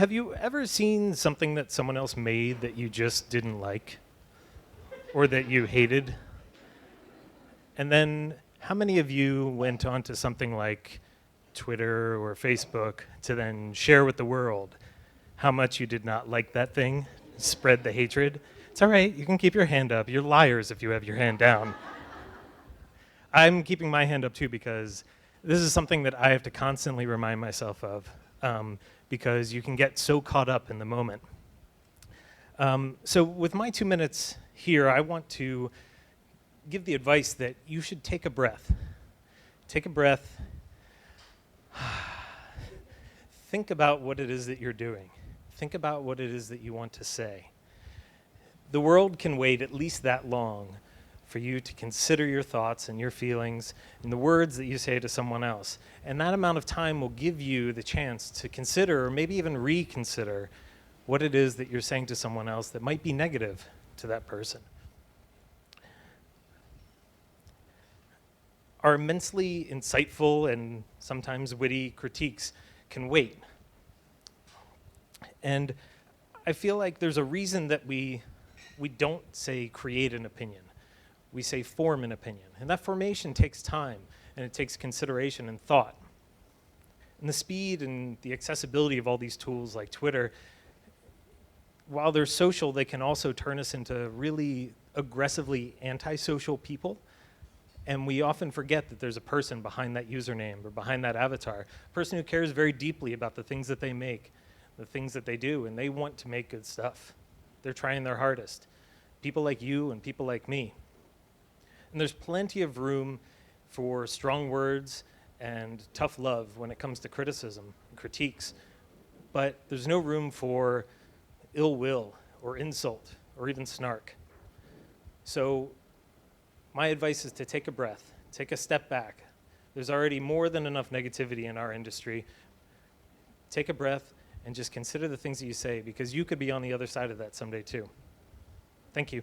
Have you ever seen something that someone else made that you just didn't like or that you hated? And then how many of you went onto something like Twitter or Facebook to then share with the world how much you did not like that thing, spread the hatred? It's all right, you can keep your hand up. You're liars if you have your hand down. I'm keeping my hand up too because this is something that I have to constantly remind myself of because you can get so caught up in the moment. So with my 2 minutes here, I want to give the advice that you should take a breath. Take a breath. Think about what it is that you're doing. Think about what it is that you want to say. The world can wait at least that long for you to consider your thoughts and your feelings and the words that you say to someone else. And that amount of time will give you the chance to consider or maybe even reconsider what it is that you're saying to someone else that might be negative to that person. Our immensely insightful and sometimes witty critiques can wait. And I feel like there's a reason that we don't say create an opinion. We say form an opinion. And that formation takes time, and it takes consideration and thought. And the speed and the accessibility of all these tools like Twitter, while they're social, they can also turn us into really aggressively antisocial people. And we often forget that there's a person behind that username or behind that avatar, a person who cares very deeply about the things that they make, the things that they do, and they want to make good stuff. They're trying their hardest. People like you and people like me. And there's plenty of room for strong words and tough love when it comes to criticism and critiques, but there's no room for ill will or insult or even snark. So my advice is to take a breath, take a step back. There's already more than enough negativity in our industry. Take a breath and just consider the things that you say because you could be on the other side of that someday too. Thank you.